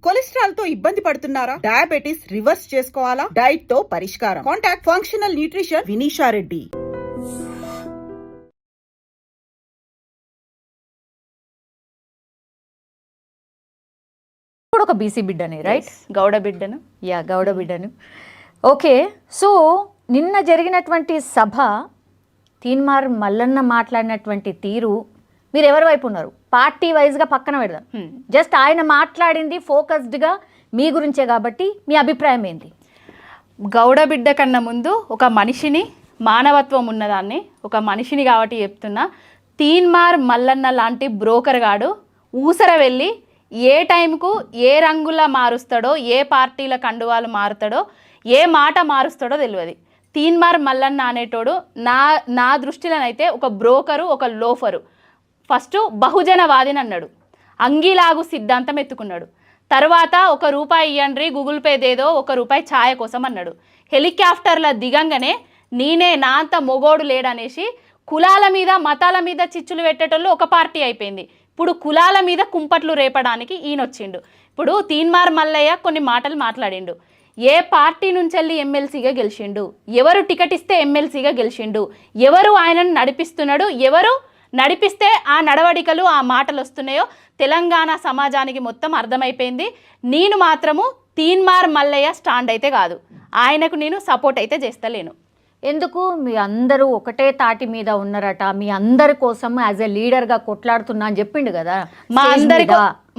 Cholesterol తో ఇబ్బంది పడుతున్నారా? డయాబెటిస్ రివర్స్ చేసుకోవాలా? డైట్ తో పరిష్కారం. Contact functional nutrition Vinisha Reddy. ఒక బీసీ బిడ్డని, రైట్? గౌడ బిడ్డను. గౌడ బిడ్డను. ఓకే, సో నిన్న జరిగినటువంటి సభ, తీన్మార్ మల్లన్న మాట్లాడినటువంటి తీరు, మీరు ఎవరి వైపు ఉన్నారు? పార్టీ వైజ్గా పక్కన పెడదాం, జస్ట్ ఆయన మాట్లాడింది ఫోకస్డ్గా మీ గురించే కాబట్టి మీ అభిప్రాయం ఏంటి? గౌడ బిడ్డ కన్నా ముందు ఒక మనిషిని, మానవత్వం ఉన్నదాన్ని, ఒక మనిషిని కాబట్టి చెప్తున్నా. తీన్మార్ మల్లన్న లాంటి బ్రోకర్ గాడు ఊసర వెళ్ళి ఏ టైంకు ఏ రంగులా మారుస్తాడో, ఏ పార్టీల కండువాలు మారుతాడో, ఏ మాట మారుస్తాడో తెలియదు. తీన్మార్ మల్లన్న అనేటోడు నా దృష్టిలోనైతే ఒక బ్రోకరు, ఒక లోఫరు. ఫస్ట్ బహుజనవాదిని అన్నాడు, అంగీలాగు సిద్ధాంతం ఎత్తుకున్నాడు. తర్వాత ₹1 ఇయ్యండ్రి గూగుల్ పేదేదో ₹1 ఛాయ కోసం అన్నాడు. హెలికాప్టర్ల దిగంగానే నేనే నా అంత మొగోడు లేడనేసి కులాల మీద మతాల మీద చిచ్చులు పెట్టేటోళ్ళు ఒక పార్టీ అయిపోయింది. ఇప్పుడు కులాల మీద కుంపట్లు రేపడానికి ఈయనొచ్చిండు. ఇప్పుడు తీన్మార్ మల్లయ్య కొన్ని మాటలు మాట్లాడిండు. ఏ పార్టీ నుంచి వెళ్ళి ఎమ్మెల్సీగా గెలిచిండు, ఎవరు టికెట్ ఇస్తే ఎమ్మెల్సీగా గెలిచిండు, ఎవరు ఆయనను నడిపిస్తున్నాడు, ఎవరు నడిపిస్తే ఆ నడవడికలు ఆ మాటలు వస్తున్నాయో తెలంగాణ సమాజానికి మొత్తం అర్థమైపోయింది. నేను మాత్రము తీన్మార్ మల్లయ్య స్టాండ్ అయితే కాదు, ఆయనకు నేను సపోర్ట్ అయితే చేస్తలేను. ఎందుకు? మీ అందరూ ఒకటే తాటి మీద ఉన్నారట, మీ అందరి కోసం యాజ్ ఎ లీడర్గా కొట్లాడుతున్నా అని చెప్పిండు కదా.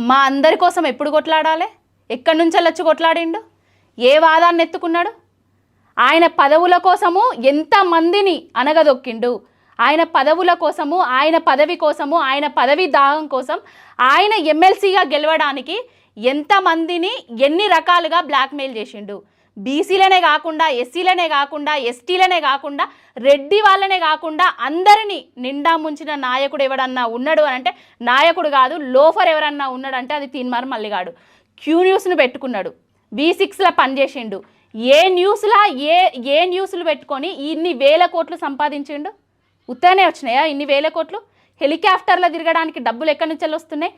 మా అందరి కోసం ఎప్పుడు కొట్లాడాలి? ఎక్కడి నుంచి వచ్చి కొట్లాడిండు? ఏ వాదాన్ని ఎత్తుకున్నాడు? ఆయన పదవుల కోసము ఎంతమందిని అనగదొక్కిండు. ఆయన పదవుల కోసము, ఆయన పదవి కోసము, ఆయన పదవి దాహం కోసం, ఆయన ఎమ్మెల్సీగా గెలవడానికి ఎంతమందిని ఎన్ని రకాలుగా బ్లాక్మెయిల్ చేసిండు. బీసీలనే కాకుండా, ఎస్సీలనే కాకుండా, ఎస్టీలనే కాకుండా, రెడ్డి వాళ్ళనే కాకుండా అందరినీ నిండా ముంచిన నాయకుడు ఎవడన్నా ఉన్నాడు అని అంటే నాయకుడు కాదు, లోఫర్ ఎవరన్నా ఉన్నాడంటే అది తీన్మార్ మల్లిగాడు. క్యూ న్యూస్ను పెట్టుకున్నాడు, V6లా పనిచేసిండు. ఏ న్యూస్లు పెట్టుకొని ఇన్ని వేల కోట్లు సంపాదించిండు? ఉత్తనే వచ్చినాయా ఇన్ని వేల కోట్లు? హెలికాప్టర్లో తిరగడానికి డబ్బులు ఎక్కడి నుంచి వస్తున్నాయి?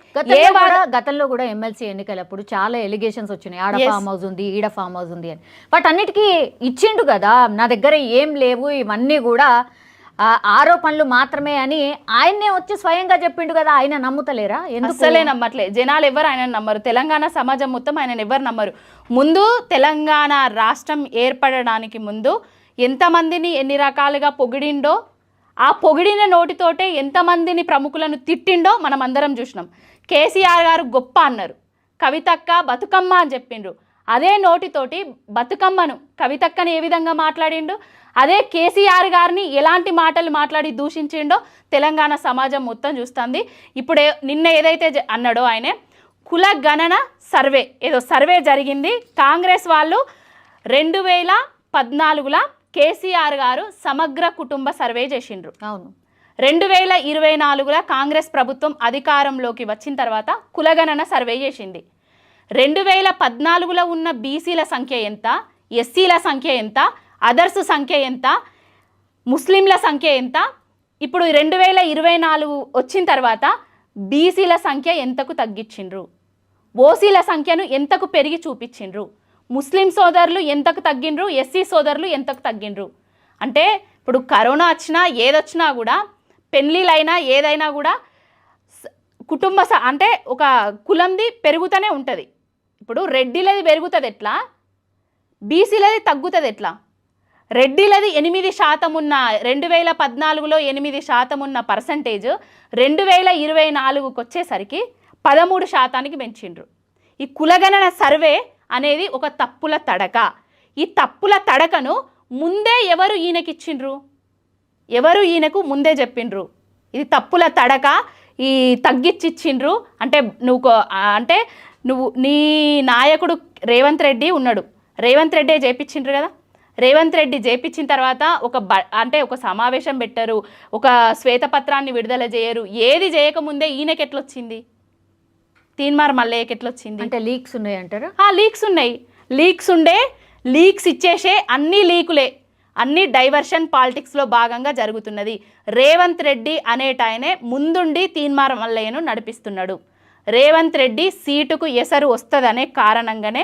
గతంలో కూడా ఎమ్మెల్సీ ఎన్నికలప్పుడు చాలా ఎలిగేషన్స్ వచ్చినాయి, ఆడ ఫామ్ హౌస్ ఉంది, ఈడ ఫామ్ హౌస్ ఉంది అని. బట్ అన్నిటికీ ఇచ్చిండు కదా, నా దగ్గర ఏం లేవు, ఇవన్నీ కూడా ఆరోపణలు మాత్రమే అని ఆయన్నే వచ్చి స్వయంగా చెప్పిండు కదా. ఆయన నమ్ముతలేరా? అసలే నమ్మట్లే జనాలు, ఎవరు ఆయన నమ్మరు. తెలంగాణ సమాజం మొత్తం ఆయన ఎవరు నమ్మరు. ముందు తెలంగాణ రాష్ట్రం ఏర్పడడానికి ముందు ఎంతమందిని ఎన్ని రకాలుగా పొగిడిండో, ఆ పొగిడిన నోటితోటే ఎంతమందిని ప్రముఖులను తిట్టిండో మనం అందరం చూసినాం. కేసీఆర్ గారు గొప్ప అన్నారు, కవితక్క బతుకమ్మ అని చెప్పిండ్రు. అదే నోటితోటి బతుకమ్మను, కవితక్కని ఏ విధంగా మాట్లాడిండు, అదే కేసీఆర్ గారిని ఎలాంటి మాటలు మాట్లాడి దూషించిండో తెలంగాణ సమాజం మొత్తం చూస్తుంది. ఇప్పుడు నిన్న ఏదైతే అన్నాడో ఆయన కుల గణన సర్వే, ఏదో సర్వే జరిగింది. కాంగ్రెస్ వాళ్ళు 2014లో కేసీఆర్ గారు సమగ్ర కుటుంబ సర్వే చేసిండ్రు. అవును. 2024లో కాంగ్రెస్ ప్రభుత్వం అధికారంలోకి వచ్చిన తర్వాత కులగణన సర్వే చేసింది. 2014లో ఉన్న బీసీల సంఖ్య ఎంత, ఎస్సీల సంఖ్య ఎంత, అదర్స్ సంఖ్య ఎంత, ముస్లింల సంఖ్య ఎంత, ఇప్పుడు 2024 వచ్చిన తర్వాత బీసీల సంఖ్య ఎంతకు తగ్గించిండ్రు, ఓసీల సంఖ్యను ఎంతకు పెరిగి చూపించిండ్రు, ముస్లిం సోదరులు ఎంతకు తగ్గిండ్రు, ఎస్సీ సోదరులు ఎంతకు తగ్గిండ్రు. అంటే ఇప్పుడు కరోనా వచ్చినా ఏదొచ్చినా కూడా, పెళ్ళిళ్ళైనా ఏదైనా కూడా కుటుంబ అంటే ఒక కులంది పెరుగుతూనే ఉంటుంది. ఇప్పుడు రెడ్డిలది పెరుగుతుంది ఎట్లా, బీసీలది తగ్గుతుంది ఎట్లా? రెడ్డిలది 8% ఉన్న 2014లో 8% ఉన్న పర్సంటేజ్ 2024కి వచ్చేసరికి 13%కి పెంచిండ్రు. ఈ కులగణన సర్వే అనేది ఒక తప్పుల తడక. ఈ తప్పుల తడకను ముందే ఎవరు ఈయనకిచ్చిండ్రు, ఎవరు ఈయనకు ముందే చెప్పిండ్రు ఇది తప్పుల తడక, ఈ తగ్గిచ్చిచ్చిండ్రు అంటే నువ్వు నీ నాయకుడు రేవంత్ రెడ్డి ఉన్నాడు, రేవంత్ రెడ్డే చేపించిండ్రు కదా. రేవంత్ రెడ్డి చేపించిన తర్వాత ఒక సమావేశం పెట్టరు, ఒక శ్వేతపత్రాన్ని విడుదల చేయరు, ఏది చేయకముందే ఈయనకి ఎట్లొచ్చింది, తీన్మార్ మల్లయ్యకి ఎట్లొచ్చింది? అంటే లీక్స్ ఉన్నాయి అంటారా? లీక్స్ ఉన్నాయి. లీక్స్ ఇచ్చేసే అన్ని లీకులే, అన్ని డైవర్షన్ పాలిటిక్స్లో భాగంగా జరుగుతున్నది. రేవంత్ రెడ్డి అనేటాయనే ముందుండి తీన్మార్ మల్లయ్యను నడిపిస్తున్నాడు. రేవంత్ రెడ్డి సీటుకు ఎసరు వస్తుందనే కారణంగానే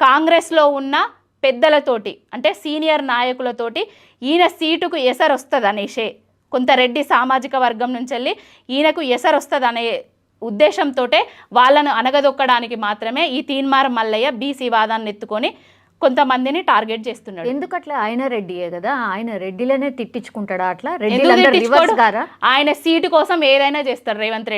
కాంగ్రెస్లో ఉన్న పెద్దలతోటి అంటే సీనియర్ నాయకులతోటి ఈయన సీటుకు ఎసరు వస్తుంది అనేసే కొంత రెడ్డి సామాజిక వర్గం నుంచి వెళ్ళి ఈయనకు ఎసరు వస్తుంది అనే ఉద్దేశంతో వాళ్ళను అనగదొక్కడానికి మాత్రమే ఈ తీన్మార్ మల్లయ్య బీసీ వాదాన్ని ఎత్తుకొని కొంతమందిని టార్గెట్ చేస్తున్నాడు. ఎందుకట్లా? ఆయన రెడ్డియే కదా, ఆయన రెడ్డిలనే తిట్టించుకుంటాడా? అట్లా ఆయన సీటు కోసం ఏదైనా చేస్తాడు రేవంత్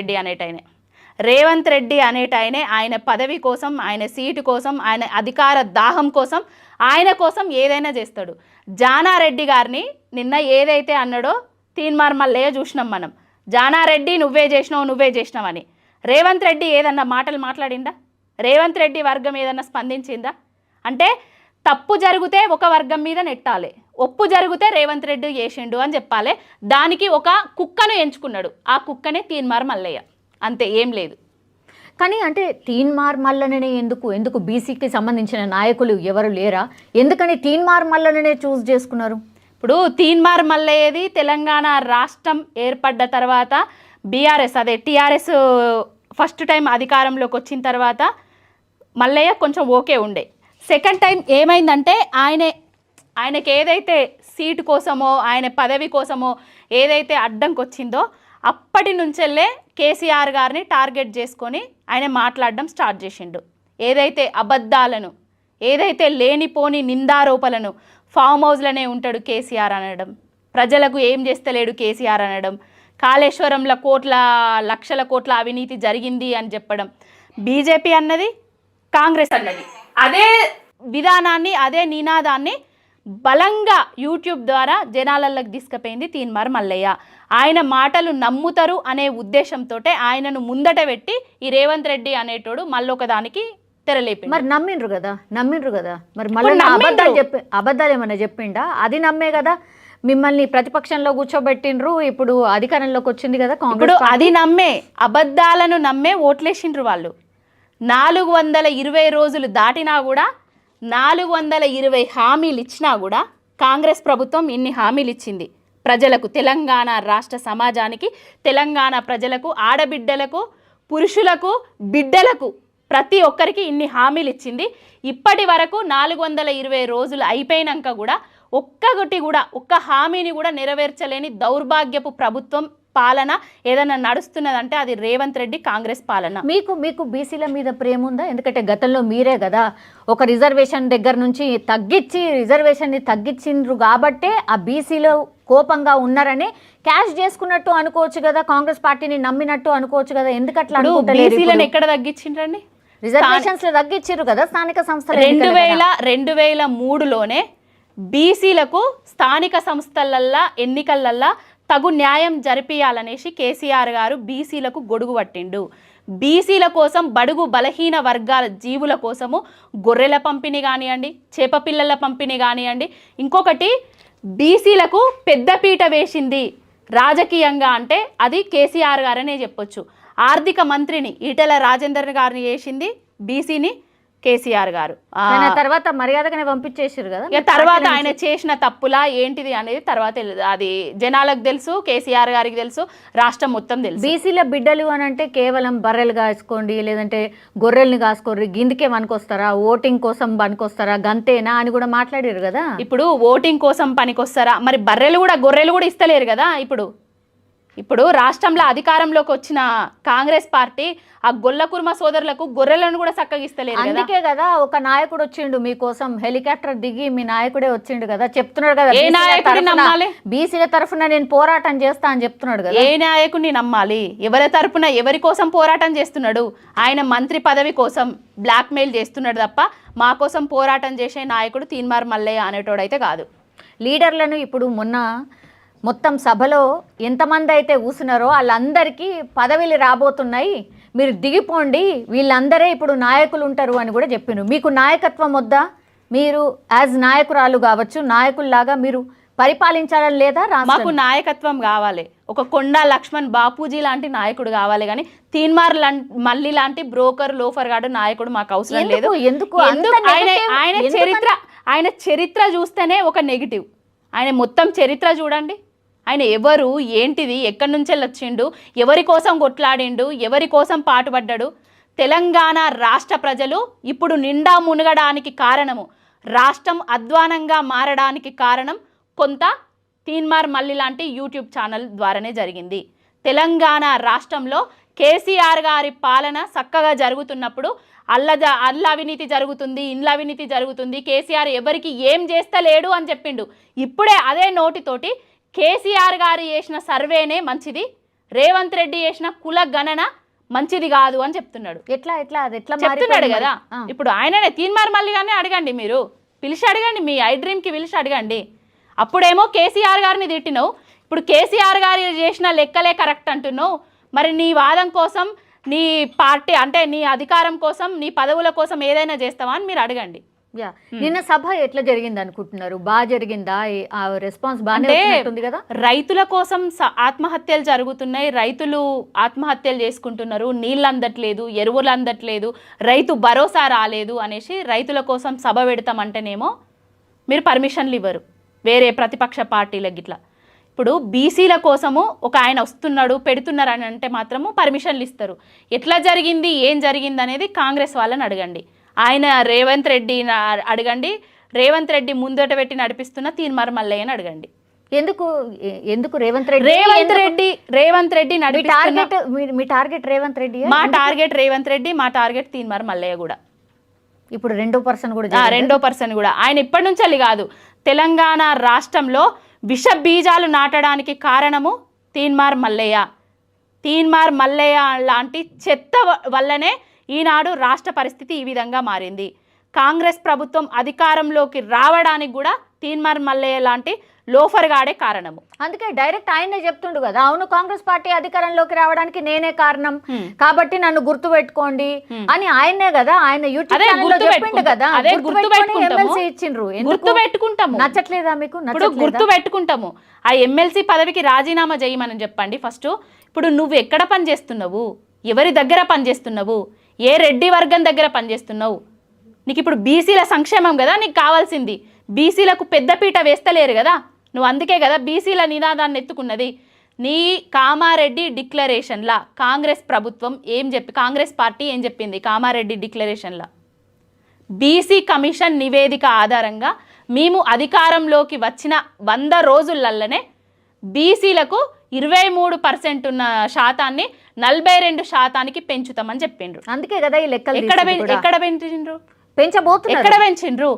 రెడ్డి అనేటాయనే ఆయన పదవి కోసం, ఆయన సీటు కోసం, ఆయన అధికార దాహం కోసం, ఆయన కోసం ఏదైనా చేస్తాడు. జానారెడ్డి గారిని నిన్న ఏదైతే అన్నాడో తీన్మార్ మల్లయ్య చూసినాం మనం. జానారెడ్డి నువ్వే చేసినావు అని. రేవంత్ రెడ్డి ఏదన్నా మాటలు మాట్లాడిందా? రేవంత్ రెడ్డి వర్గం ఏదన్నా స్పందించిందా? అంటే తప్పు జరిగితే ఒక వర్గం మీద నెట్టాలి, ఒప్పు జరిగితే రేవంత్ రెడ్డి చేసిండు అని చెప్పాలి. దానికి ఒక కుక్కను ఎంచుకున్నాడు, ఆ కుక్కనే తీన్మార్ మల్లయ్య, అంతే, ఏం లేదు. కానీ అంటే తీన్మార్ మల్లనే ఎందుకు బీసీకి సంబంధించిన నాయకులు ఎవరు లేరా? ఎందుకని తీన్మార్ మల్లనే చూస్ చేసుకున్నారు? ఇప్పుడు తీన్మార్ మల్లయ్యది తెలంగాణ రాష్ట్రం ఏర్పడ్డ తర్వాత బీఆర్ఎస్ అదే టీఆర్ఎస్ ఫస్ట్ టైం అధికారంలోకి వచ్చిన తర్వాత మల్లయ్య కొంచెం ఓకే ఉండే. సెకండ్ టైం ఏమైందంటే ఆయనకి ఏదైతే సీటు కోసమో ఆయన పదవి కోసమో ఏదైతే అడ్డంకి వచ్చిందో అప్పటి నుంచెల్లే కేసీఆర్ గారిని టార్గెట్ చేసుకొని ఆయన మాట్లాడడం స్టార్ట్ చేసిండు. ఏదైతే అబద్ధాలను, ఏదైతే లేనిపోని నిందారోపణలను, ఫామ్ హౌస్లోనే ఉంటాడు కేసీఆర్ అనడం, ప్రజలకు ఏం చేస్తలేడు కేసీఆర్ అనడం, కాళేశ్వరంలో లక్షల కోట్ల అవినీతి జరిగింది అని చెప్పడం, బీజేపీ అన్నది కాంగ్రెస్ అన్నది అదే విధానాన్ని అదే నినాదాన్ని బలంగా యూట్యూబ్ ద్వారా జనాలలోకి తీసుకుపోయింది తీన్మార్ మల్లయ్య. ఆయన మాటలు నమ్ముతారు అనే ఉద్దేశంతో ఆయనను ముందట పెట్టి ఈ రేవంత్ రెడ్డి అనేటోడు మళ్ళొకదానికి తెరలేపి. మరి నమ్మిండ్రు కదా మరి మళ్ళీ అబద్ధాలు ఏమన్నా చెప్పిండా? అది నమ్మే కదా మిమ్మల్ని ప్రతిపక్షంలో కూర్చోబెట్టిండ్రు, ఇప్పుడు అధికారంలోకి వచ్చింది కదా ఇప్పుడు అది నమ్మే అబద్ధాలను నమ్మే ఓట్లేసిండ్రు వాళ్ళు. 420 రోజులు దాటినా కూడా 420 హామీలు ఇచ్చినా కూడా కాంగ్రెస్ ప్రభుత్వం ఇన్ని హామీలు ఇచ్చింది ప్రజలకు, తెలంగాణ రాష్ట్ర సమాజానికి, తెలంగాణ ప్రజలకు, ఆడబిడ్డలకు, పురుషులకు, బిడ్డలకు, ప్రతి ఒక్కరికి ఇన్ని హామీలు ఇచ్చింది. ఇప్పటి వరకు 420 రోజులు అయిపోయినాక కూడా ఒక్క హామీని కూడా నెరవేర్చలేని దౌర్భాగ్యపు ప్రభుత్వం పాలన ఏదైనా నడుస్తున్నదంటే అది రేవంత్ రెడ్డి కాంగ్రెస్ పాలన. మీకు బీసీల మీద ప్రేమ ఉందా? ఎందుకంటే గతంలో మీరే కదా ఒక రిజర్వేషన్ దగ్గర నుంచి రిజర్వేషన్ని తగ్గించిండ్రు కాబట్టే ఆ బీసీలో కోపంగా ఉన్నారని క్యాష్ చేసుకున్నట్టు అనుకోవచ్చు కదా, కాంగ్రెస్ పార్టీని నమ్మినట్టు అనుకోవచ్చు కదా. ఎందుకట్లా బీసీలను ఎక్కడ తగ్గించిండ్రండి? రిజర్వేషన్స్ లో తగ్గించారు కదా స్థానిక సంస్థలు. 2003లోనే బీసీలకు స్థానిక సంస్థలల్లా ఎన్నికలల్లా తగు న్యాయం జరిపియాలనేసి కేసీఆర్ గారు బీసీలకు గొడుగు పట్టిండు. బీసీల కోసం, బడుగు బలహీన వర్గాల జీవుల కోసము గొర్రెల పంపిణీ కానివ్వండి, చేపపిల్లల పంపిణీ కానివ్వండి, ఇంకొకటి బీసీలకు పెద్దపీట వేసింది రాజకీయంగా అంటే అది కేసీఆర్ గారనే చెప్పొచ్చు. ఆర్థిక మంత్రిని ఈటెల రాజేందర్ గారిని చేసింది బీసీని కేసీఆర్ గారు. తర్వాత మర్యాదగానే పంపించేసారు కదా. తర్వాత ఆయన చేసిన తప్పులా ఏంటిది అనేది తర్వాత అది జనాలకు తెలుసు, కేసీఆర్ గారికి తెలుసు, రాష్ట్రం మొత్తం తెలుసు. బీసీల బిడ్డలు అని అంటే కేవలం బర్రెలు కాసుకోండి, లేదంటే గొర్రెల్ని కాసుకోండి, గిందుకే పనికొస్తారా, ఓటింగ్ కోసం పనికొస్తారా, గంతేనా అని కూడా మాట్లాడారు కదా. ఇప్పుడు ఓటింగ్ కోసం పనికొస్తారా? మరి గొర్రెలు కూడా ఇస్తలేరు కదా. ఇప్పుడు రాష్ట్రంలో అధికారంలోకి వచ్చిన కాంగ్రెస్ పార్టీ ఆ గొల్ల కుర్మ సోదరులకు గొర్రెలను కూడా చక్కగిస్తలేదు. అందుకే కదా ఒక నాయకుడు వచ్చిండు మీకోసం, హెలికాప్టర్ దిగి మీ నాయకుడే వచ్చిండు కదా, చెప్తున్నాడు కదా ఏ నాయకుడిని నమ్మాలి? బీసీల తరఫున నేను పోరాటం చేస్తా అని చెప్తున్నాడు కదా. ఏ నాయకుడిని నమ్మాలి? ఎవరి తరఫున ఎవరి కోసం పోరాటం చేస్తున్నాడు? ఆయన మంత్రి పదవి కోసం బ్లాక్మెయిల్ చేస్తున్నాడు తప్ప మా కోసం పోరాటం చేసే నాయకుడు తీన్మార్ మల్లయ్య అనేటోడైతే కాదు. లీడర్లను ఇప్పుడు మొత్తం సభలో ఎంతమంది అయితే కూర్చున్నారో వాళ్ళందరికీ పదవిలు రాబోతున్నాయి, మీరు దిగిపోండి, వీళ్ళందరే ఇప్పుడు నాయకులు ఉంటారు అని కూడా చెప్పిను. మీకు నాయకత్వం వద్దా? మీరు యాజ్ నాయకురాలు కావచ్చు, నాయకుల్లాగా మీరు పరిపాలించాలని లేదా? మాకు నాయకత్వం కావాలి, ఒక కొండా లక్ష్మణ్ బాపూజీ లాంటి నాయకుడు కావాలి, కానీ తీన్మార్ మల్లి లాంటి బ్రోకర్ లోఫర్ గాడు నాయకుడు మాకు అవసరం లేదు. ఆయన చరిత్ర చూస్తేనే ఒక నెగిటివ్. ఆయన మొత్తం చరిత్ర చూడండి, ఆయన ఎవరు, ఏంటిది, ఎక్కడి నుంచి వచ్చిండు, ఎవరి కోసం కొట్లాడిండు, ఎవరి కోసం పాటుపడ్డాడు? తెలంగాణ రాష్ట్ర ప్రజలు ఇప్పుడు నిండా మునగడానికి కారణము, రాష్ట్రం అధ్వానంగా మారడానికి కారణం కొంత తీన్మార్ మల్లి లాంటి యూట్యూబ్ ఛానల్ ద్వారానే జరిగింది. తెలంగాణ రాష్ట్రంలో కేసీఆర్ గారి పాలన చక్కగా జరుగుతున్నప్పుడు అల్ల అవినీతి జరుగుతుంది, ఇండ్ల అవినీతి జరుగుతుంది, కేసీఆర్ ఎవరికి ఏం చేస్తలేడు అని చెప్పిండు. ఇప్పుడే అదే నోటితోటి కేసీఆర్ గారు చేసిన సర్వేనే మంచిది, రేవంత్ రెడ్డి చేసిన కుల గణన మంచిది కాదు అని చెప్తున్నాడు. ఎట్లా అది ఎట్లా చెప్తున్నాడు కదా. ఇప్పుడు ఆయననే తీన్మార్ మల్లి గారిని అడగండి, మీరు పిలిచి అడగండి, మీ ఐ డ్రీమ్కి పిలిచి అడగండి. అప్పుడేమో కేసీఆర్ గారిని తిట్టినావు, ఇప్పుడు కేసీఆర్ గారు చేసిన లెక్కలే కరెక్ట్ అంటున్నావు. మరి నీ వాదం కోసం, నీ పార్టీ అంటే నీ అధికారం కోసం, నీ పదవుల కోసం ఏదైనా చేస్తావా అని మీరు అడగండి. నిన్న సభ ఎట్లా జరిగింది అనుకుంటున్నారు? బాగా జరిగిందా? ఆ రెస్పాన్స్ బాగానే ఉంటుంది కదా. రైతుల కోసం ఆత్మహత్యలు జరుగుతున్నాయి, రైతులు ఆత్మహత్యలు చేసుకుంటున్నారు, నీళ్ళు అందట్లేదు, ఎరువులు అందట్లేదు, రైతు భరోసా రాలేదు అనేసి రైతుల కోసం సభ పెడతామంటేనేమో మీరు పర్మిషన్లు ఇవ్వరు వేరే ప్రతిపక్ష పార్టీలకు. ఇట్లా ఇప్పుడు బీసీల కోసము ఒక ఆయన వస్తున్నాడు పెడుతున్నారు అని అంటే మాత్రము పర్మిషన్లు ఇస్తారు. ఎట్లా జరిగింది, ఏం జరిగింది అనేది కాంగ్రెస్ వాళ్ళని అడగండి, ఆయన రేవంత్ రెడ్డిని అడగండి, రేవంత్ రెడ్డి ముందట పెట్టి నడిపిస్తున్న తీన్మార్ మల్లయ్యని అడగండి. ఎందుకు రేవంత్ రెడ్డి నడిపిస్తున్న మీ టార్గెట్ రేవంత్ రెడ్డి? మా టార్గెట్ రేవంత్ రెడ్డి, మా టార్గెట్ తీన్మార్ మల్లయ్య కూడా. ఇప్పుడు రెండో పర్సన్ కూడా ఆయన ఇప్పటి నుంచి కాదు, తెలంగాణ రాష్ట్రంలో విష బీజాలు నాటడానికి కారణము తీన్మార్ మల్లయ్య లాంటి చెత్త వల్లనే ఈనాడు రాష్ట్ర పరిస్థితి ఈ విధంగా మారింది. కాంగ్రెస్ ప్రభుత్వం అధికారంలోకి రావడానికి కూడా తీన్మార్ మల్లయ్య లాంటి లోఫర్ గాడే కారణము. అందుకే డైరెక్ట్ ఆయనే చెప్తుండు కదా, అవును కాంగ్రెస్ పార్టీ అధికారంలోకి రావడానికి నేనే కారణం కాబట్టి నన్ను గుర్తు పెట్టుకోండి అని ఆయనే కదా, ఆయన యూట్యూబ్ ఛానల్లో చెప్పిండు కదా. నచ్చట్లేదా మీకు? గుర్తు పెట్టుకుంటాము. ఆ ఎమ్మెల్సీ పదవికి రాజీనామా చేయమని చెప్పండి ఫస్ట్. ఇప్పుడు నువ్వు ఎక్కడ పనిచేస్తున్నావు, ఎవరి దగ్గర పనిచేస్తున్నావు, ఏ రెడ్డి వర్గం దగ్గర పనిచేస్తున్నావు? నీకు ఇప్పుడు బీసీల సంక్షేమం కదా నీకు కావాల్సింది, బీసీలకు పెద్దపీట వేస్తలేరు కదా నువ్వు, అందుకే కదా బీసీల నినాదాన్ని ఎత్తుకున్నది. నీ కామారెడ్డి డిక్లరేషన్లా కాంగ్రెస్ ప్రభుత్వం కాంగ్రెస్ పార్టీ ఏం చెప్పింది? కామారెడ్డి డిక్లరేషన్లా బీసీ కమిషన్ నివేదిక ఆధారంగా మేము అధికారంలోకి వచ్చిన 100 రోజులల్లనే బీసీలకు 23% ఉన్న శాతాన్ని 42% పెంచుతామని చెప్పిండ్రు. అందుకే కదా ఈ లెక్కలు ఎక్కడ పెంచిండ్రు? పెంచబోతున్నారు. ఎక్కడ పెంచిండ్రు?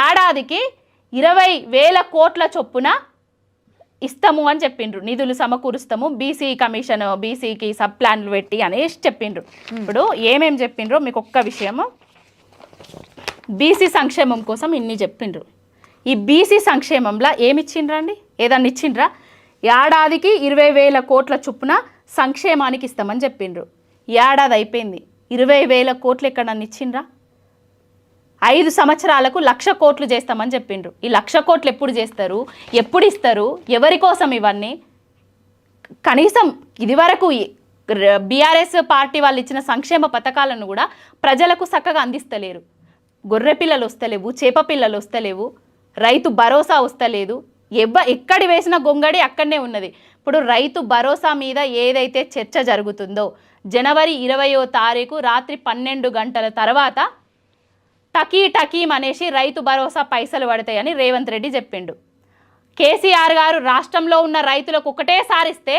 ఏడాదికి 20,000 కోట్ల చొప్పున ఇస్తాము అని చెప్పిండ్రు, నిధులు సమకూరుస్తాము, బీసీ కమిషన్, బీసీకి సబ్ ప్లాన్లు పెట్టి అనేసి చెప్పిండ్రు. ఇప్పుడు ఏమేం చెప్పిండ్రో మీకు ఒక్క విషయము, బీసీ సంక్షేమం కోసం ఇన్ని చెప్పిండ్రు. ఈ బీసీ సంక్షేమంలో ఏమిచ్చిండ్రండి? ఏదన్నా ఇచ్చిండ్రా? ఏడాదికి 20,000 కోట్ల చొప్పున సంక్షేమానికి ఇస్తామని చెప్పిండ్రు. ఏడాది అయిపోయింది, 20,000 కోట్లు ఎక్కడన్నా ఇచ్చిండ్రా? 5 సంవత్సరాలకు 1,00,000 కోట్లు చేస్తామని చెప్పిండ్రు. ఈ 1,00,000 కోట్లు ఎప్పుడు చేస్తారు, ఎప్పుడు ఇస్తారు, ఎవరి కోసం ఇవన్నీ? కనీసం ఇదివరకు బీఆర్ఎస్ పార్టీ వాళ్ళు ఇచ్చిన సంక్షేమ పథకాలను కూడా ప్రజలకు చక్కగా అందిస్తలేరు. గొర్రె పిల్లలు వస్తలేవు, చేప పిల్లలు వస్తలేవు, రైతు భరోసా వస్తలేదు, ఎక్కడి వేసిన గొంగడి అక్కడనే ఉన్నది. ఇప్పుడు రైతు భరోసా మీద ఏదైతే చర్చ జరుగుతుందో, జనవరి 20వ తారీఖు రాత్రి 12 గంటల తర్వాత టకీం అనేసి రైతు భరోసా పైసలు పడతాయని రేవంత్ రెడ్డి చెప్పిండు. కేసీఆర్ గారు రాష్ట్రంలో ఉన్న రైతులకు ఒకటేసారి ఇస్తే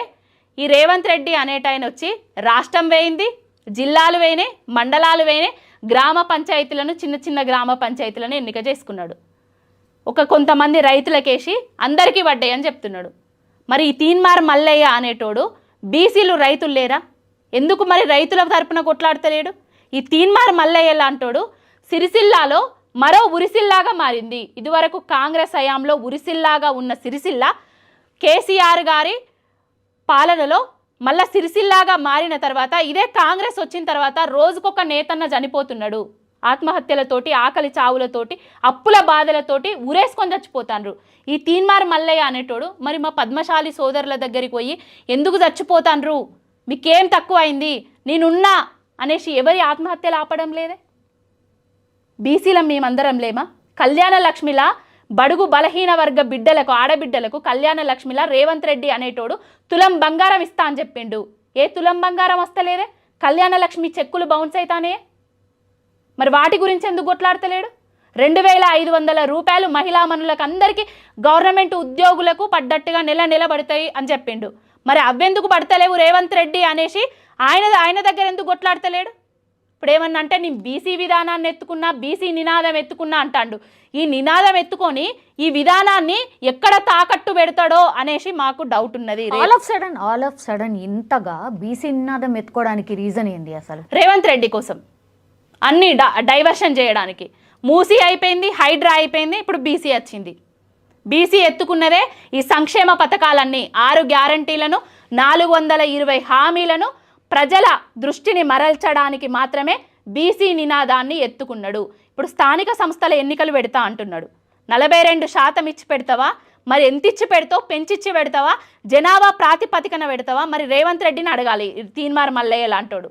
ఈ రేవంత్ రెడ్డి అనేటాయన వచ్చి రాష్ట్రం వేయింది, జిల్లాలు వేయినాయి, మండలాలు వేయినాయి, గ్రామ పంచాయతీలను, చిన్న గ్రామ పంచాయతీలను ఎన్నిక చేసుకున్నాడు. కొంతమంది రైతులకేసి అందరికీ పడ్డాయి అని చెప్తున్నాడు. మరి ఈ తీన్మార్ మల్లయ్య అనేటోడు బీసీలు రైతులు లేరా? ఎందుకు మరి రైతుల తరపున కొట్లాడతలేడు? ఈ తీన్మార్ మల్లయ్య లాంటోడు సిరిసిల్లాలో మరో ఉరిసిల్లాగా మారింది. ఇదివరకు కాంగ్రెస్ హయాంలో ఉరిసిల్లాగా ఉన్న సిరిసిల్ల కేసీఆర్ గారి పాలనలో మళ్ళా సిరిసిల్లాగా మారిన తర్వాత, ఇదే కాంగ్రెస్ వచ్చిన తర్వాత రోజుకొక నేతన్న చనిపోతున్నాడు. ఆత్మహత్యలతోటి, ఆకలి చావులతోటి, అప్పుల బాధలతోటి ఊరేసుకొని చచ్చిపోతాండ్రు. ఈ తీన్మార్ మల్లయ్య అనేటోడు మరి మా పద్మశాలి సోదరుల దగ్గరికి పోయి ఎందుకు చచ్చిపోతాండ్రు, మీకేం తక్కువ అయింది, నేనున్నా అనేసి ఎవరి ఆత్మహత్యలు ఆపడం లేదే? బీసీలం మేమందరం లేమా? కళ్యాణ లక్ష్మిలా బడుగు బలహీన వర్గ బిడ్డలకు ఆడబిడ్డలకు కళ్యాణ లక్ష్మిలా రేవంత్ రెడ్డి అనేటోడు తులం బంగారం ఇస్తా అని చెప్పిండు. ఏ తులం బంగారం వస్తలేదే? కళ్యాణ లక్ష్మి చెక్కులు బౌన్స్ అవుతానే. మరి వాటి గురించి ఎందుకు కొట్లాడతలేడు? 2500 రూపాయలు మహిళా మనులకు అందరికీ గవర్నమెంట్ ఉద్యోగులకు పడ్డట్టుగా నెల పడతాయి అని చెప్పిండు. మరి అవెందుకు పడతలేవు రేవంత్ రెడ్డి అనేసి ఆయన దగ్గర ఎందుకు కొట్లాడతలేడు? ఇప్పుడు ఏమన్నా అంటే నేను బీసీ విధానాన్ని ఎత్తుకున్నా, బీసీ నినాదం ఎత్తుకున్నా అంటాడు. ఈ నినాదం ఎత్తుకొని ఈ విధానాన్ని ఎక్కడ తాకట్టు పెడతాడో అనేసి మాకు డౌట్ ఉన్నది. ఆల్ ఆఫ్ సడన్ ఇంతగా బీసీ నినాదం ఎత్తుకోవడానికి రీజన్ ఏంది అసలు? రేవంత్ రెడ్డి కోసం అన్ని డైవర్షన్ చేయడానికి. మూసీ అయిపోయింది, హైడ్రా అయిపోయింది, ఇప్పుడు బీసీ వచ్చింది. బీసీ ఎత్తుకున్నదే ఈ సంక్షేమ పథకాలన్నీ, 6 గ్యారంటీలను, 420 హామీలను ప్రజల దృష్టిని మరల్చడానికి మాత్రమే బీసీ నినాదాన్ని ఎత్తుకున్నాడు. ఇప్పుడు స్థానిక సంస్థల ఎన్నికలు పెడతా అంటున్నాడు. 42% ఇచ్చి పెడతావా? మరి ఎంత ఇచ్చి పెడతావు? పెంచిచ్చి పెడతావా? జనాభా ప్రాతిపదికన పెడతావా? మరి రేవంత్ రెడ్డిని అడగాలి. తీన్మార్ మల్లయ్య లాంటోడు.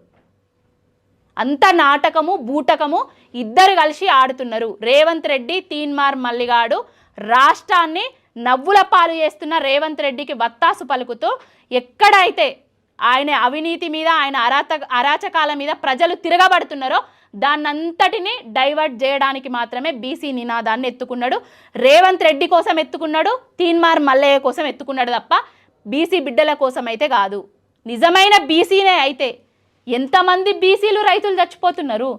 అంత నాటకము బూటకము ఇద్దరు కలిసి ఆడుతున్నారు. రేవంత్ రెడ్డి, తీన్మార్ మల్లిగాడు రాష్ట్రాన్ని నవ్వుల పాలు చేస్తున్న రేవంత్ రెడ్డికి వత్తాసు పలుకుతూ ఎక్కడైతే ఆయన అవినీతి మీద, ఆయన అరాచకాల మీద ప్రజలు తిరగబడుతున్నారో దాన్నంతటిని డైవర్ట్ చేయడానికి మాత్రమే బీసీ నినాదాన్ని ఎత్తుకున్నాడు. రేవంత్ రెడ్డి కోసం ఎత్తుకున్నాడు, తీన్మార్ మల్లయ్య కోసం ఎత్తుకున్నాడు తప్ప బీసీ బిడ్డల కోసం అయితే కాదు. నిజమైన బీసీనే అయితే ఎంతమంది బీసీలు రైతులు చచ్చిపోతున్నారు?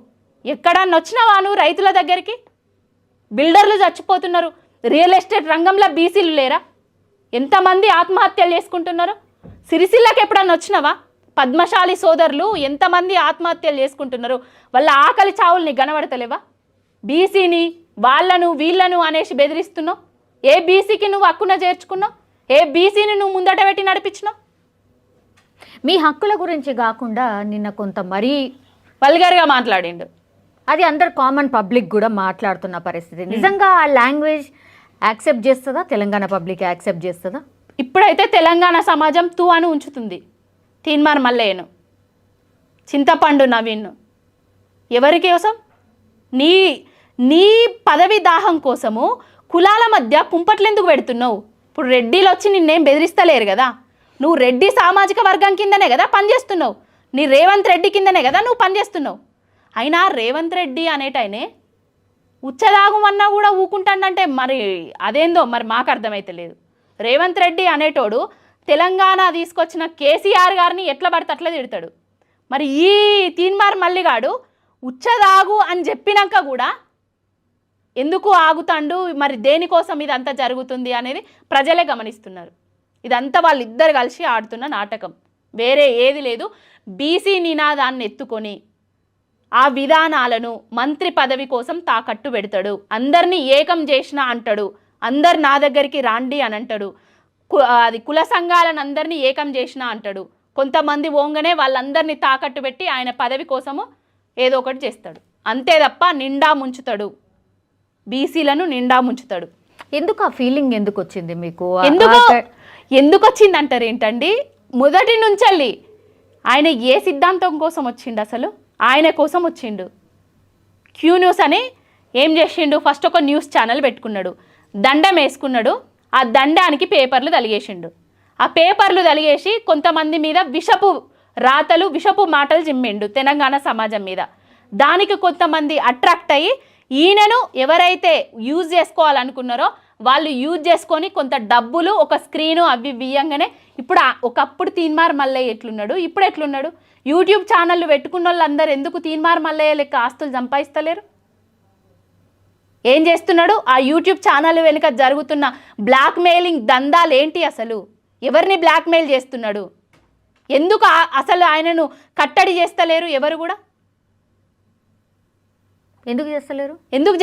ఎక్కడన్నా వచ్చినావా నువ్వు రైతుల దగ్గరికి? బిల్డర్లు చచ్చిపోతున్నారు. రియల్ ఎస్టేట్ రంగంలో బీసీలు లేరా? ఎంతమంది ఆత్మహత్యలు చేసుకుంటున్నారు? సిరిసిల్లకి ఎప్పుడన్నా వచ్చినావా? పద్మశాలి సోదరులు ఎంతమంది ఆత్మహత్యలు చేసుకుంటున్నారు? వాళ్ళ ఆకలి చావుల్ని గనబడతలేవా? బీసీని వాళ్ళను వీళ్ళను అనేసి బెదిరిస్తున్నావు. ఏ బీసీకి నువ్వు హక్కున చేర్చుకున్నావు? ఏ బీసీని నువ్వు ముందట పెట్టి నడిపించినావు? మీ హక్కుల గురించి కాకుండా నిన్న కొంత మరీ వల్గర్గా మాట్లాడిండు. అది అందరు కామన్ పబ్లిక్ కూడా మాట్లాడుతున్న పరిస్థితి. నిజంగా ఆ లాంగ్వేజ్ యాక్సెప్ట్ చేస్తుందా? తెలంగాణ పబ్లిక్ యాక్సెప్ట్ చేస్తుందా? ఇప్పుడైతే తెలంగాణ సమాజం తూ అని ఉంచుతుంది తీన్మార్ మల్లయ్యను, చింతపండు నవీన్ను. ఎవరి కోసం? నీ పదవి దాహం కోసము కులాల మధ్య కుంపట్లు ఎందుకు పెడుతున్నావు? ఇప్పుడు రెడ్డిలు వచ్చి నిన్నేం బెదిరిస్తలేరు కదా. నువ్వు రెడ్డి సామాజిక వర్గం కిందనే కదా పనిచేస్తున్నావు. నీ రేవంత్ రెడ్డి కిందనే కదా నువ్వు పనిచేస్తున్నావు. అయినా రేవంత్ రెడ్డి అనేటైనే ఉచ్చదాగమన్నా కూడా ఊకుంటాడంటే మరి అదేందో మరి మాకు అర్థమైతే లేదు. రేవంత్ రెడ్డి అనేటోడు తెలంగాణ తీసుకొచ్చిన కేసీఆర్ గారిని ఎట్లా పడితే అట్లా తిడతాడు. మరి ఈ తీన్మార్ మల్లిగాడు ఉచ్చదాగు అని చెప్పినాక కూడా ఎందుకు ఆగుతాండు? మరి దేనికోసం ఇదంతా జరుగుతుంది అనేది ప్రజలే గమనిస్తున్నారు. ఇదంతా వాళ్ళిద్దరు కలిసి ఆడుతున్న నాటకం, వేరే ఏది లేదు. బీసీ నినాదాన్ని ఎత్తుకొని ఆ విధానాలను మంత్రి పదవి కోసం తాకట్టు పెడతాడు. అందరినీ ఏకం చేసిన అంటాడు. అందరు నా దగ్గరికి రాండి అని అంటాడు. అది కుల సంఘాలను అందరినీ ఏకం చేసిన అంటాడు. కొంతమంది ఓంగనే వాళ్ళందరినీ తాకట్టు పెట్టి ఆయన పదవి కోసము ఏదో ఒకటి చేస్తాడు. అంతే తప్ప నిండా ముంచుతాడు, బీసీలను నిండా ముంచుతాడు. ఎందుకు ఆ ఫీలింగ్ ఎందుకు వచ్చింది మీకు? ఎందుకు వచ్చింది అంటారు ఏంటండి? మొదటి నుంచెల్లి ఆయన ఏ సిద్ధాంతం కోసం వచ్చిండు? అసలు ఆయన కోసం వచ్చిండు. క్యూ న్యూస్ అని ఏం చేసిండు? ఫస్ట్ ఒక న్యూస్ ఛానల్ పెట్టుకున్నాడు, దండం వేసుకున్నాడు. ఆ దండానికి పేపర్లు తలిగేసిండు. ఆ పేపర్లు తలిగేసి కొంతమంది మీద విషపు రాతలు, విషపు మాటలు జిమ్మిండు తెలంగాణ సమాజం మీద. దానికి కొంతమంది అట్రాక్ట్ అయ్యి ఈయనను ఎవరైతే యూజ్ చేసుకోవాలనుకున్నారో వాళ్ళు యూజ్ చేసుకొని కొంత డబ్బులు, ఒక స్క్రీను అవి బియ్యంగానే ఇప్పుడు ఒకప్పుడు తీన్మార్ మల్లయ్య ఎట్లున్నాడు, ఇప్పుడు ఎట్లున్నాడు? యూట్యూబ్ ఛానళ్ళు పెట్టుకున్న వాళ్ళందరూ ఎందుకు తీన్మార్ మల్లయ్య లెక్క ఆస్తులు సంపాదిస్తలేరు? ఏం చేస్తున్నాడు? ఆ యూట్యూబ్ ఛానల్ వెనుక జరుగుతున్న బ్లాక్మెయిలింగ్ దందాలు ఏంటి? అసలు ఎవరిని బ్లాక్మెయిల్ చేస్తున్నాడు? ఎందుకు అసలు ఆయనను కట్టడి చేస్తలేరు? ఎవరు కూడా ఎందుకు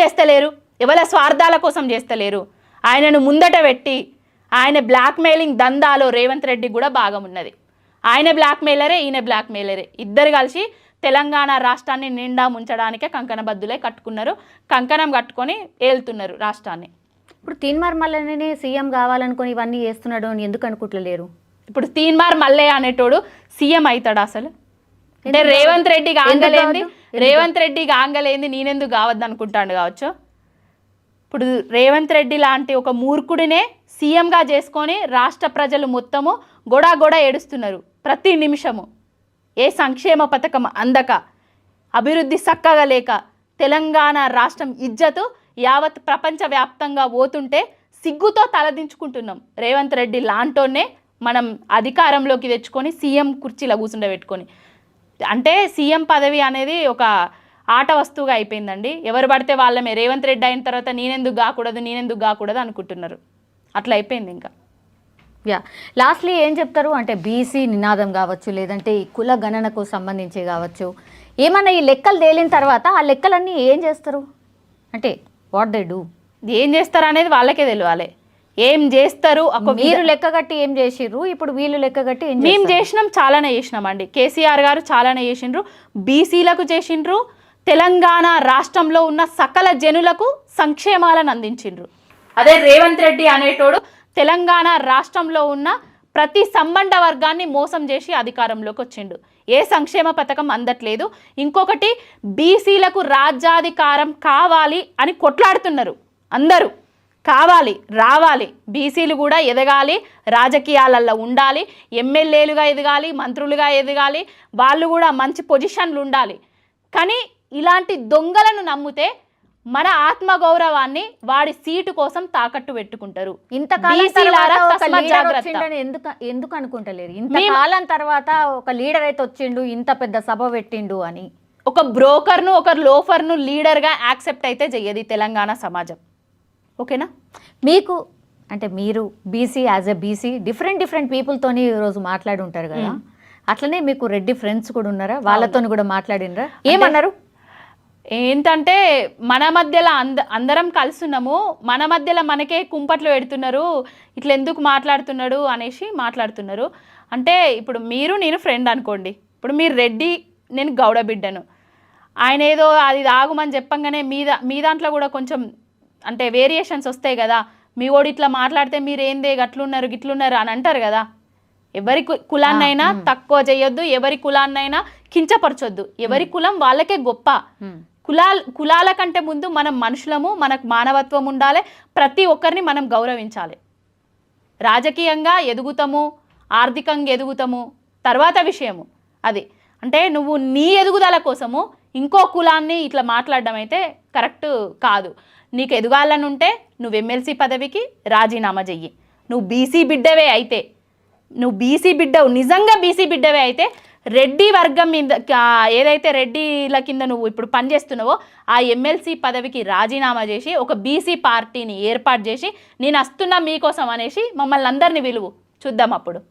చేస్తలేరు? ఎవరి స్వార్థాల కోసం చేస్తలేరు. ఆయనను ముందట పెట్టి ఆయన బ్లాక్మెయిలింగ్ దందాలో రేవంత్ రెడ్డి కూడా భాగం ఉన్నది. ఆయన బ్లాక్మెయిలరే, ఈయన బ్లాక్మెయిలరే. ఇద్దరు కలిసి తెలంగాణ రాష్ట్రాన్ని నిండా ముంచడానికే కంకణబద్దులే కట్టుకున్నారు. కంకణం కట్టుకొని ఏలుతున్నారు రాష్ట్రాన్ని. ఇప్పుడు తీన్మార్ మల్లయ్యనే సీఎం కావాలనుకొని ఇవన్నీ చేస్తున్నాడు అని ఎందుకు అనుకుంటలేరు? ఇప్పుడు తీన్మార్ మల్లయ్య అనేటోడు సీఎం అవుతాడు అసలు? అంటే రేవంత్ రెడ్డికి ఆంగలేంది, రేవంత్ రెడ్డికి ఆంగలేంది నేనెందుకు కావద్దు అనుకుంటాడు కావచ్చు. ఇప్పుడు రేవంత్ రెడ్డి లాంటి ఒక మూర్ఖుడినే సీఎంగా చేసుకొని రాష్ట్ర ప్రజలు మొత్తము గొడ ఏడుస్తున్నారు ప్రతి నిమిషము. ఏ సంక్షేమ పథకం అందక, అభివృద్ధి చక్కగా లేక తెలంగాణ రాష్ట్రం ఇజ్జతు యావత్ ప్రపంచవ్యాప్తంగా పోతుంటే సిగ్గుతో తలదించుకుంటున్నాం. రేవంత్ రెడ్డి లాంటోనే మనం అధికారంలోకి తెచ్చుకొని సీఎం కుర్చీలో కూర్చుండబెట్టుకొని. అంటే సీఎం పదవి అనేది ఒక ఆట వస్తువుగా అయిపోయిందండి. ఎవరు పడితే వాళ్ళమే. రేవంత్ రెడ్డి అయిన తర్వాత నేనెందుకు కాకూడదు అనుకుంటున్నారు. అట్లా అయిపోయింది ఇంకా. యా, లాస్ట్లీ ఏం చెప్తారు అంటే బీసీ నినాదం కావచ్చు, లేదంటే ఈ కుల గణనకు సంబంధించి కావచ్చు, ఏమన్నా ఈ లెక్కలు తేలిన తర్వాత ఆ లెక్కలన్నీ ఏం చేస్తారు అంటే వాట్ దే డూ? ఏం చేస్తారు అనేది వాళ్ళకే తెలియాలి. ఏం చేస్తారు? మీరు లెక్కగట్టి ఏం చేసిర్రు, ఇప్పుడు వీళ్ళు లెక్కగట్టి ఏం మేము చేసినాం, చాలానే చేసినామండి. కేసీఆర్ గారు చాలానే చేసిండ్రు, బీసీలకు చేసిండ్రు, తెలంగాణ రాష్ట్రంలో ఉన్న సకల జనులకు సంక్షేమాలను అందించిండ్రు. అదే రేవంత్ రెడ్డి అనేటోడు తెలంగాణ రాష్ట్రంలో ఉన్న ప్రతి సంబంధ వర్గాన్ని మోసం చేసి అధికారంలోకి వచ్చిండు. ఏ సంక్షేమ పథకం అందట్లేదు. ఇంకొకటి, బీసీలకు రాజ్యాధికారం కావాలి అని కొట్లాడుతున్నారు అందరూ. కావాలి, రావాలి, బీసీలు కూడా ఎదగాలి, రాజకీయాలలో ఉండాలి, ఎమ్మెల్యేలుగా ఎదగాలి, మంత్రులుగా ఎదగాలి, వాళ్ళు కూడా మంచి పొజిషన్లు ఉండాలి. కానీ ఇలాంటి దొంగలను నమ్మితే మన ఆత్మగౌరవాన్ని వాడి సీటు కోసం తాకట్టు పెట్టుకుంటారు. ఎందుకు అనుకుంటలేరు ఇంతకాలం తర్వాత ఒక లీడర్ అయితే వచ్చిండు, ఇంత పెద్ద సభ పెట్టిండు అని? ఒక బ్రోకర్ను, ఒక లోఫర్ను లీడర్గా యాక్సెప్ట్ అయితే చెయ్యదు తెలంగాణ సమాజం. ఓకేనా? మీకు అంటే మీరు BC, as a BC different పీపుల్తోని ఈరోజు మాట్లాడి ఉంటారు కదా, అట్లనే మీకు రెడ్డి ఫ్రెండ్స్ కూడా ఉన్నారా? వాళ్ళతో కూడా మాట్లాడినరా? ఏమన్నారు? ఏంటంటే మన మధ్యలో అందరం కలుస్తున్నాము, మన మధ్యలో మనకే కుంపట్లు పెడుతున్నారు, ఇట్లా ఎందుకు మాట్లాడుతున్నాడు అనేసి మాట్లాడుతున్నారు. అంటే ఇప్పుడు మీరు నేను ఫ్రెండ్ అనుకోండి, ఇప్పుడు మీరు రెడ్డి, నేను గౌడ బిడ్డను, ఆయన ఏదో అది ఆగుమని చెప్పంగానే మీ దాంట్లో కూడా కొంచెం అంటే వేరియేషన్స్ వస్తాయి కదా. మీ ఓడి ఇట్లా మాట్లాడితే మీరు ఏందే గిట్లున్నారు అని అంటారు కదా. ఎవరి కులాన్నైనా తక్కువ చేయొద్దు, ఎవరి కులాన్నైనా కించపరచొద్దు. ఎవరి కులం వాళ్ళకే గొప్ప. కులాల కంటే ముందు మనం మనుషులము, మనకు మానవత్వం ఉండాలి, ప్రతి ఒక్కరిని మనం గౌరవించాలి. రాజకీయంగా ఎదుగుతాము, ఆర్థికంగా ఎదుగుతాము, తర్వాత విషయము అది. అంటే నువ్వు నీ ఎదుగుదల కోసము ఇంకో కులాన్ని ఇట్లా మాట్లాడడం అయితే కరెక్ట్ కాదు. నీకు ఎదగాలని ఉంటే నువ్వు ఎమ్మెల్సీ పదవికి రాజీనామా చెయ్యి. నువ్వు బీసీ బిడ్డవే అయితే, నిజంగా బీసీ బిడ్డవే అయితే రెడ్డి వర్గం మీద ఏదైతే రెడ్డిల కింద నువ్వు ఇప్పుడు పనిచేస్తున్నావో ఆ ఎమ్మెల్సీ పదవికి రాజీనామా చేసి ఒక బీసీ పార్టీని ఏర్పాటు చేసి నేను వస్తున్నా మీకోసం అనేసి మమ్మల్ని అందరినీ విలువు చూద్దాం అప్పుడు.